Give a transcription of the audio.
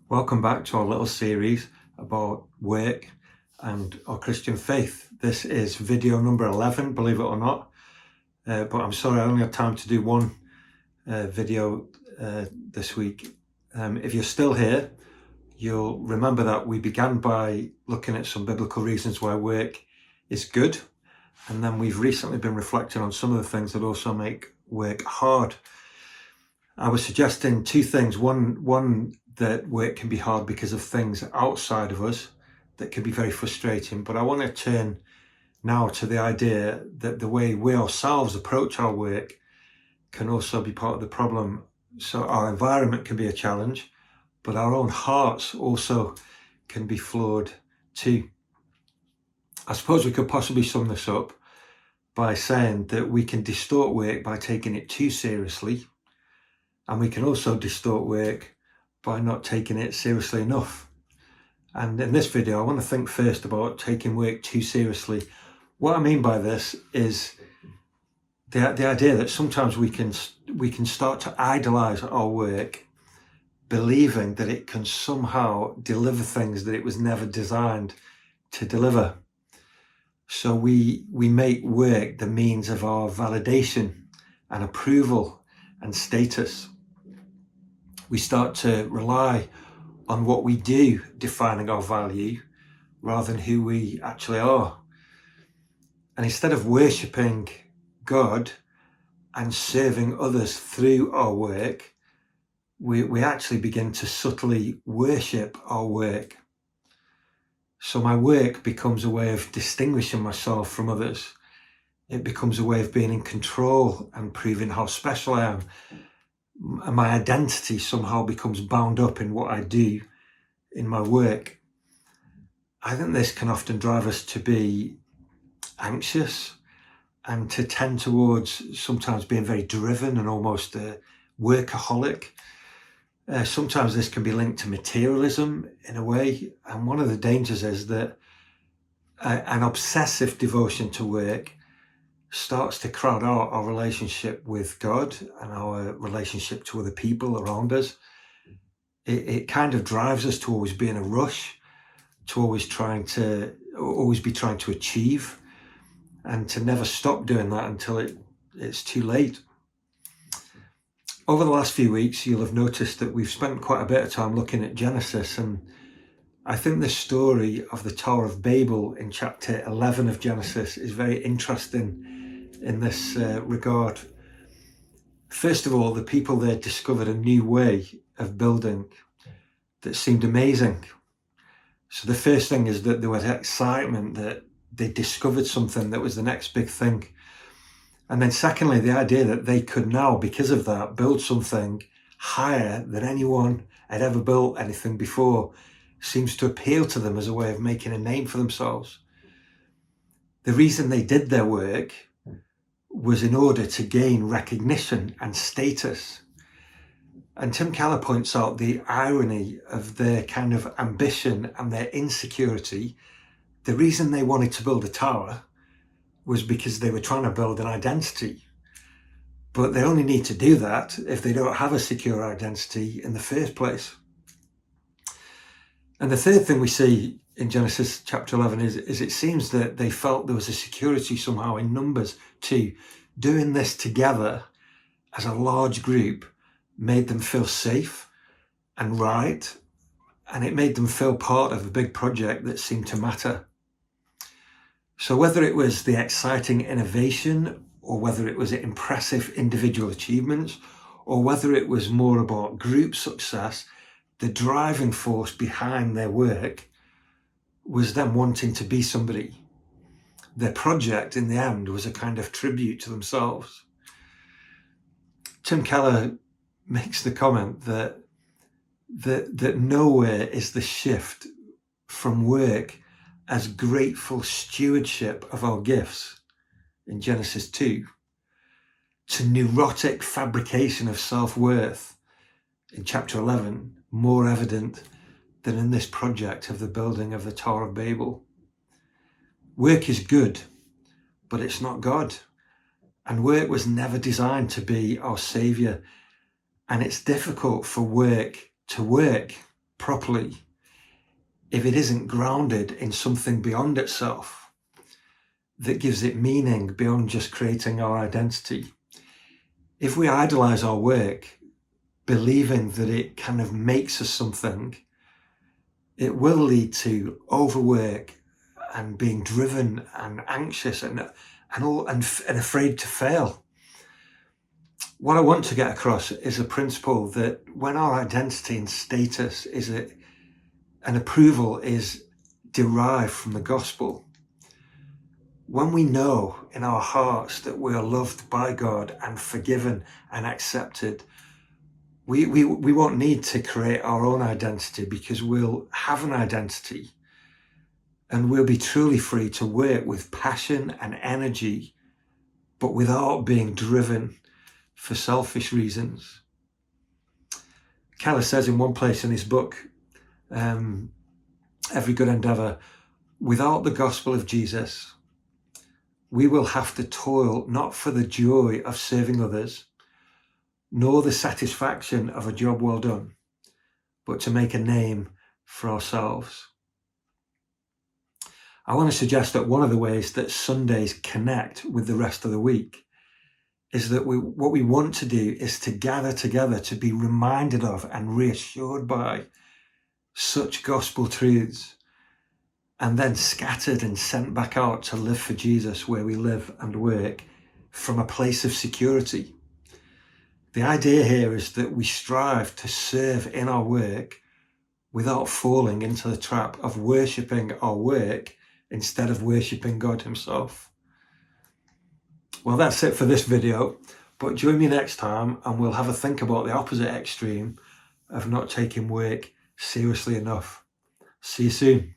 Welcome back to our little series about work and our Christian faith. This is video number 11, believe it or not. But I'm sorry, I only had time to do one video this week. If you're still here, you'll remember that we began by looking at some biblical reasons why work is good. And then we've recently been reflecting on some of the things that also make work hard. I was suggesting two things. One that work can be hard because of things outside of us that can be very frustrating. But I want to turn now to the idea that the way we ourselves approach our work can also be part of the problem. So our environment can be a challenge, but our own hearts also can be flawed too. I suppose we could possibly sum this up by saying that we can distort work by taking it too seriously, and we can also distort work by not taking it seriously enough. And in this video, I want to think first about taking work too seriously. What I mean by this is the idea that sometimes we can start to idolize our work, believing that it can somehow deliver things that it was never designed to deliver. So we make work the means of our validation and approval and status. We start to rely on what we do defining our value rather than who we actually are. And instead of worshipping God and serving others through our work, we actually begin to subtly worship our work. So my work becomes a way of distinguishing myself from others. It becomes a way of being in control and proving how special I am. And my identity somehow becomes bound up in what I do in my work. I think this can often drive us to be anxious and to tend towards sometimes being very driven and almost a workaholic. Sometimes this can be linked to materialism in a way. And one of the dangers is that an obsessive devotion to work starts to crowd out our relationship with God and our relationship to other people around us. It kind of drives us to always be in a rush, to always be trying to achieve, and to never stop doing that until it's too late. Over the last few weeks, you'll have noticed that we've spent quite a bit of time looking at Genesis, and I think the story of the Tower of Babel in chapter 11 of Genesis is very interesting in this regard. First of all, the people there discovered a new way of building that seemed amazing. So the first thing is that there was excitement that they discovered something that was the next big thing. And then secondly, the idea that they could now, because of that, build something higher than anyone had ever built anything before seems to appeal to them as a way of making a name for themselves. The reason they did their work was in order to gain recognition and status. And Tim Keller points out the irony of their kind of ambition and their insecurity. The reason they wanted to build a tower was because they were trying to build an identity. But they only need to do that if they don't have a secure identity in the first place. And the third thing we see in Genesis chapter 11 is it seems that they felt there was a security somehow in numbers too. Doing this together as a large group made them feel safe and right, and it made them feel part of a big project that seemed to matter. So whether it was the exciting innovation, or whether it was impressive individual achievements, or whether it was more about group success, the driving force behind their work was them wanting to be somebody. Their project in the end was a kind of tribute to themselves. Tim Keller makes the comment that nowhere is the shift from work as grateful stewardship of our gifts in Genesis 2 to neurotic fabrication of self-worth in chapter 11 more evident than in this project of the building of the Tower of Babel. Work is good, but it's not God. And work was never designed to be our saviour. And it's difficult for work to work properly if it isn't grounded in something beyond itself that gives it meaning beyond just creating our identity. If we idolize our work, believing that it kind of makes us something, it will lead to overwork and being driven and anxious and afraid to fail. What I want to get across is a principle that when our identity and status and approval is derived from the gospel, when we know in our hearts that we are loved by God and forgiven and accepted, we won't need to create our own identity, because we'll have an identity and we'll be truly free to work with passion and energy, but without being driven for selfish reasons. Keller says in one place in his book, Every Good Endeavour, without the gospel of Jesus, we will have to toil not for the joy of serving others, nor the satisfaction of a job well done, but to make a name for ourselves. I want to suggest that one of the ways that Sundays connect with the rest of the week is that what we want to do is to gather together to be reminded of and reassured by such gospel truths, and then scattered and sent back out to live for Jesus where we live and work from a place of security. The idea here is that we strive to serve in our work without falling into the trap of worshipping our work instead of worshipping God himself. Well, that's it for this video, but join me next time and we'll have a think about the opposite extreme of not taking work seriously enough. See you soon.